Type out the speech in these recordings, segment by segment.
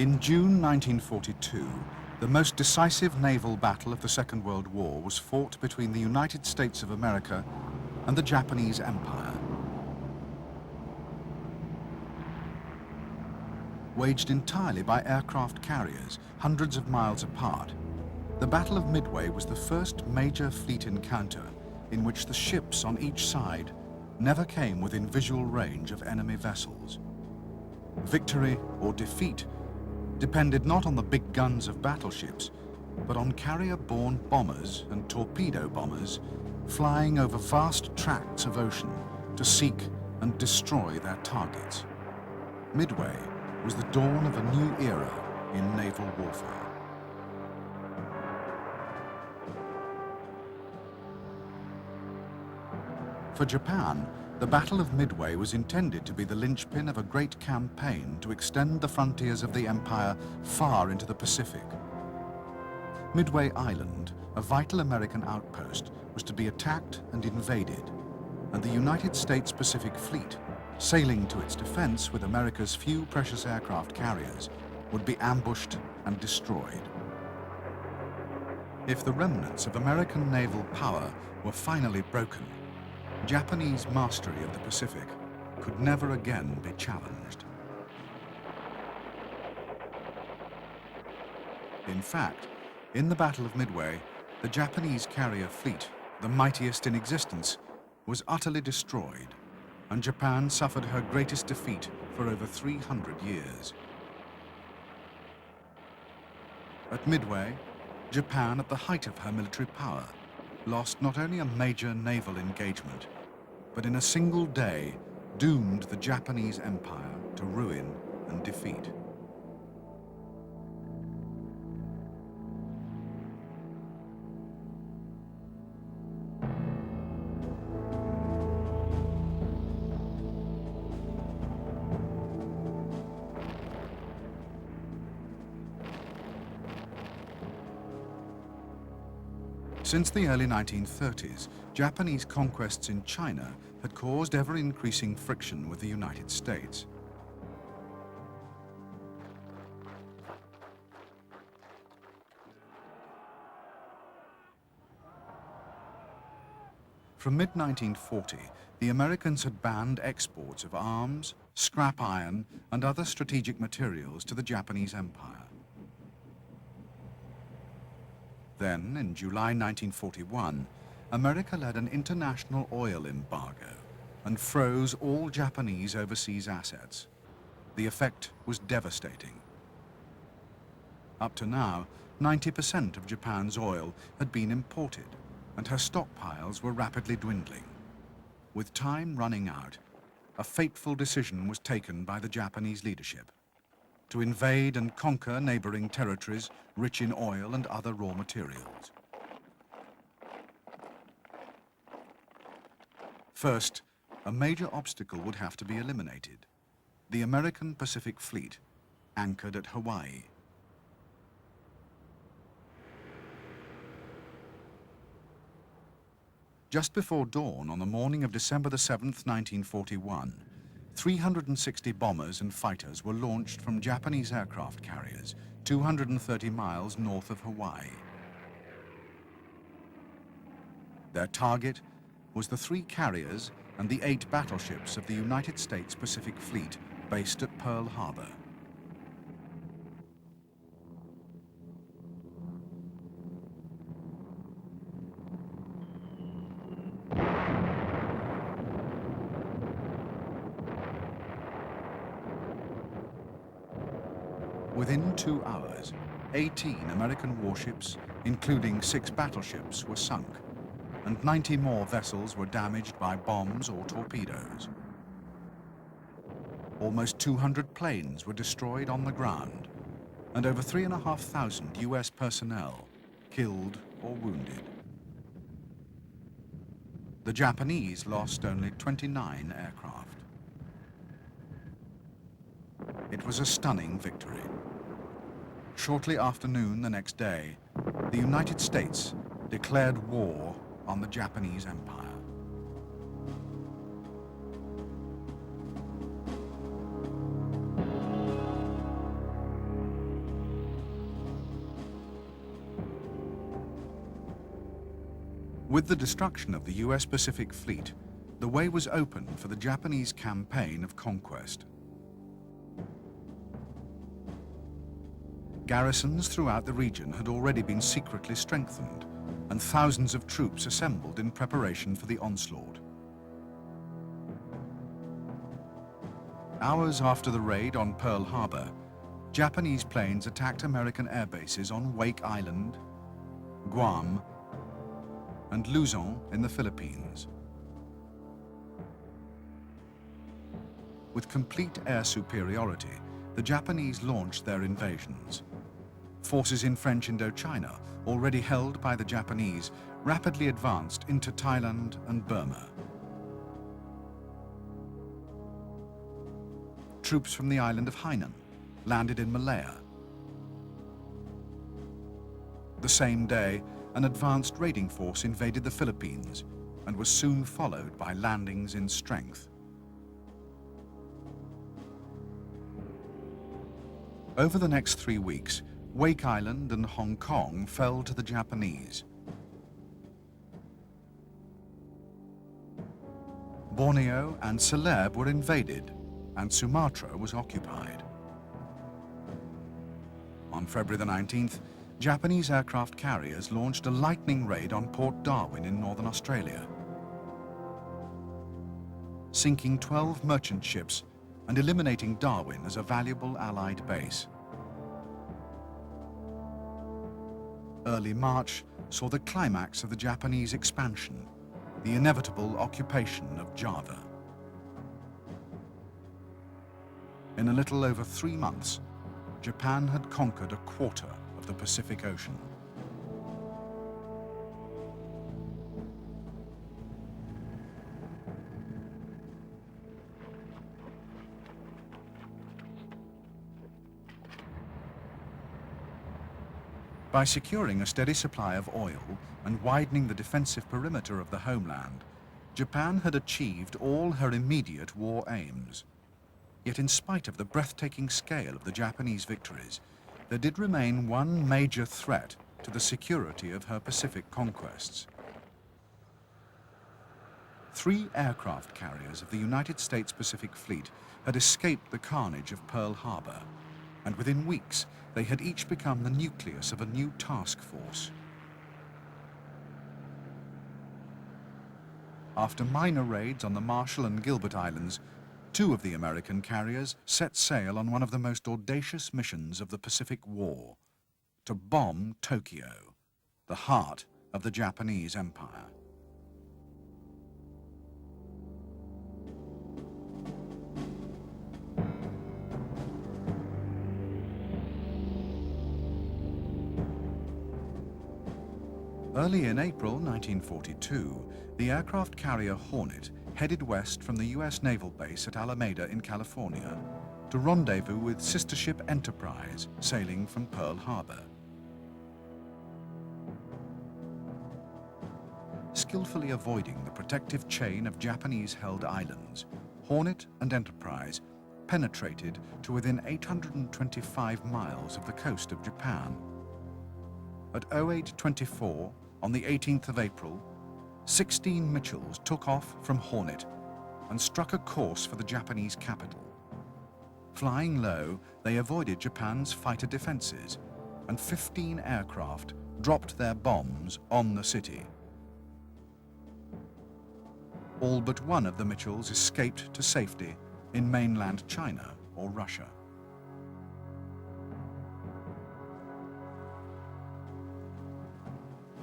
In June 1942, the most decisive naval battle of the Second World War was fought between the United States of America and the Japanese Empire. Waged entirely by aircraft carriers, hundreds of miles apart, the Battle of Midway was the first major fleet encounter in which the ships on each side never came within visual range of enemy vessels. Victory or defeat depended not on the big guns of battleships, but on carrier-borne bombers and torpedo bombers flying over vast tracts of ocean to seek and destroy their targets. Midway was the dawn of a new era in naval warfare. For Japan, the Battle of Midway was intended to be the linchpin of a great campaign to extend the frontiers of the empire far into the Pacific. Midway Island, a vital American outpost, was to be attacked and invaded, and the United States Pacific Fleet, sailing to its defense with America's few precious aircraft carriers, would be ambushed and destroyed. If the remnants of American naval power were finally broken, Japanese mastery of the Pacific could never again be challenged. In fact, in the Battle of Midway, the Japanese carrier fleet, the mightiest in existence, was utterly destroyed, and Japan suffered her greatest defeat for over 300 years. At Midway, Japan, at the height of her military power, lost not only a major naval engagement, but in a single day doomed the Japanese Empire to ruin and defeat. Since the early 1930s, Japanese conquests in China had caused ever-increasing friction with the United States. From mid-1940, the Americans had banned exports of arms, scrap iron, and other strategic materials to the Japanese Empire. Then, in July 1941, America led an international oil embargo and froze all Japanese overseas assets. The effect was devastating. Up to now, 90% of Japan's oil had been imported, and her stockpiles were rapidly dwindling. With time running out, a fateful decision was taken by the Japanese leadership to invade and conquer neighboring territories rich in oil and other raw materials. First, a major obstacle would have to be eliminated: the American Pacific Fleet, anchored at Hawaii. Just before dawn on the morning of December the 7th, 1941, 360 bombers and fighters were launched from Japanese aircraft carriers 230 miles north of Hawaii. Their target was the 3 carriers and the 8 battleships of the United States Pacific Fleet based at Pearl Harbor. Within 2 hours, 18 American warships, including 6 battleships, were sunk, and 90 more vessels were damaged by bombs or torpedoes. Almost 200 planes were destroyed on the ground, and over 3,500 US personnel killed or wounded. The Japanese lost only 29 aircraft. It was a stunning victory. Shortly after noon the next day, the United States declared war on the Japanese Empire. With the destruction of the US Pacific Fleet, the way was open for the Japanese campaign of conquest. Garrisons throughout the region had already been secretly strengthened, and thousands of troops assembled in preparation for the onslaught. Hours after the raid on Pearl Harbor, Japanese planes attacked American air bases on Wake Island, Guam, and Luzon in the Philippines. With complete air superiority, the Japanese launched their invasions. Forces in French Indochina, already held by the Japanese, rapidly advanced into Thailand and Burma. Troops from the island of Hainan landed in Malaya. The same day, an advanced raiding force invaded the Philippines and was soon followed by landings in strength. Over the next 3 weeks, Wake Island and Hong Kong fell to the Japanese. Borneo and Celeb were invaded, and Sumatra was occupied. On February the 19th, Japanese aircraft carriers launched a lightning raid on Port Darwin in northern Australia, sinking 12 merchant ships and eliminating Darwin as a valuable Allied base. Early March saw the climax of the Japanese expansion, the inevitable occupation of Java. In a little over 3 months, Japan had conquered a quarter of the Pacific Ocean. By securing a steady supply of oil and widening the defensive perimeter of the homeland, Japan had achieved all her immediate war aims. Yet in spite of the breathtaking scale of the Japanese victories, there did remain one major threat to the security of her Pacific conquests. 3 aircraft carriers of the United States Pacific Fleet had escaped the carnage of Pearl Harbor, and within weeks they had each become the nucleus of a new task force. After minor raids on the Marshall and Gilbert Islands, 2 of the American carriers set sail on one of the most audacious missions of the Pacific War, to bomb Tokyo, the heart of the Japanese Empire. Early in April 1942, the aircraft carrier Hornet headed west from the US naval base at Alameda in California to rendezvous with sister ship Enterprise sailing from Pearl Harbor. Skillfully avoiding the protective chain of Japanese-held islands, Hornet and Enterprise penetrated to within 825 miles of the coast of Japan. At 0824, on the 18th of April, 16 Mitchells took off from Hornet and struck a course for the Japanese capital. Flying low, they avoided Japan's fighter defenses, and 15 aircraft dropped their bombs on the city. All but one of the Mitchells escaped to safety in mainland China or Russia.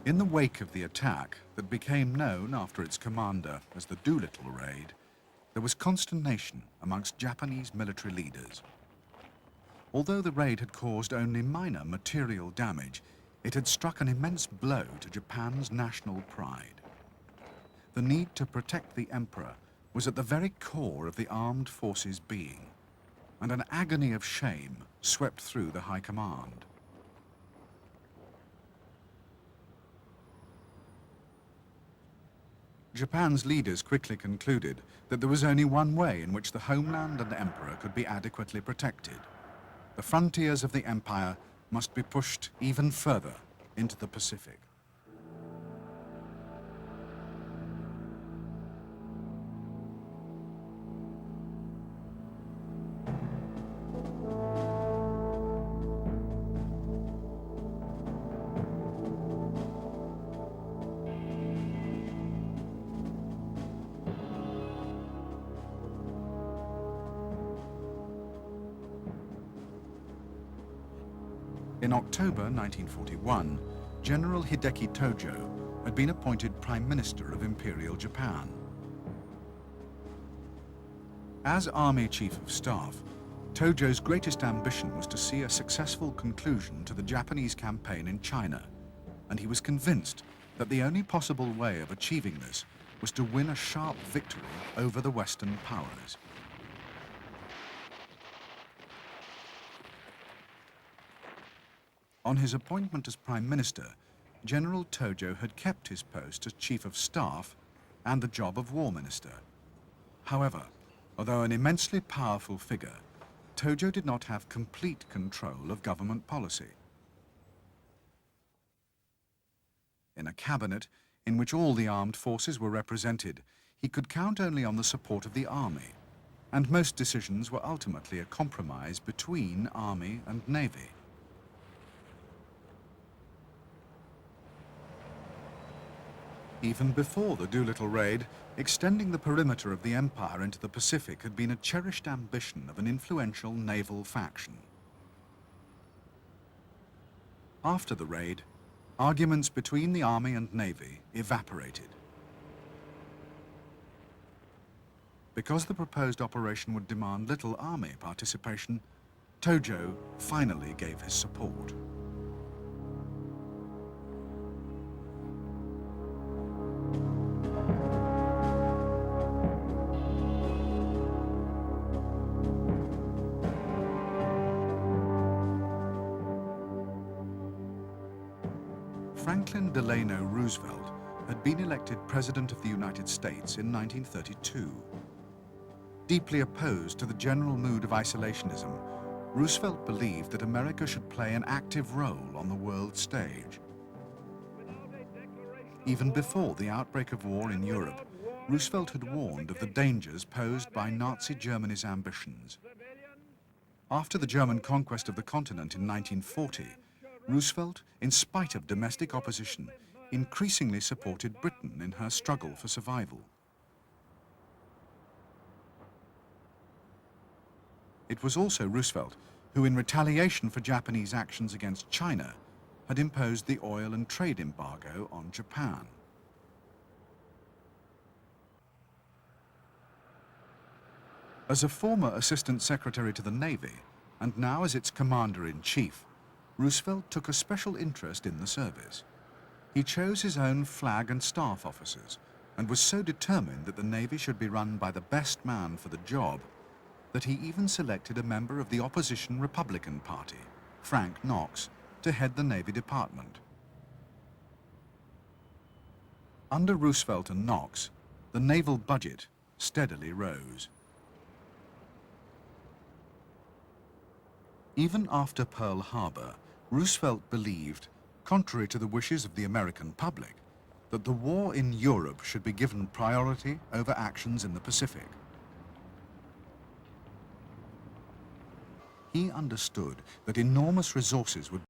In the wake of the attack that became known after its commander as the Doolittle Raid, there was consternation amongst Japanese military leaders. Although the raid had caused only minor material damage, it had struck an immense blow to Japan's national pride. The need to protect the emperor was at the very core of the armed forces' being, and an agony of shame swept through the high command. Japan's leaders quickly concluded that there was only one way in which the homeland and the emperor could be adequately protected. The frontiers of the empire must be pushed even further into the Pacific. In October 1941, General Hideki Tojo had been appointed Prime Minister of Imperial Japan. As Army Chief of Staff, Tojo's greatest ambition was to see a successful conclusion to the Japanese campaign in China, and he was convinced that the only possible way of achieving this was to win a sharp victory over the Western powers. On his appointment as Prime Minister, General Tojo had kept his post as Chief of Staff and the job of War Minister. However, although an immensely powerful figure, Tojo did not have complete control of government policy. In a cabinet in which all the armed forces were represented, he could count only on the support of the army, and most decisions were ultimately a compromise between army and navy. Even before the Doolittle raid, extending the perimeter of the empire into the Pacific had been a cherished ambition of an influential naval faction. After the raid, arguments between the army and navy evaporated. Because the proposed operation would demand little army participation, Tojo finally gave his support. Franklin Delano Roosevelt had been elected President of the United States in 1932. Deeply opposed to the general mood of isolationism, Roosevelt believed that America should play an active role on the world stage. Even before the outbreak of war in Europe, Roosevelt had warned of the dangers posed by Nazi Germany's ambitions. After the German conquest of the continent in 1940, Roosevelt, in spite of domestic opposition, increasingly supported Britain in her struggle for survival. It was also Roosevelt who, in retaliation for Japanese actions against China, had imposed the oil and trade embargo on Japan. As a former Assistant Secretary to the Navy, and now as its Commander-in-Chief, Roosevelt took a special interest in the service. He chose his own flag and staff officers, and was so determined that the Navy should be run by the best man for the job that he even selected a member of the opposition Republican Party, Frank Knox, to head the Navy Department. Under Roosevelt and Knox, the naval budget steadily rose. Even after Pearl Harbor, Roosevelt believed, contrary to the wishes of the American public, that the war in Europe should be given priority over actions in the Pacific. He understood that enormous resources would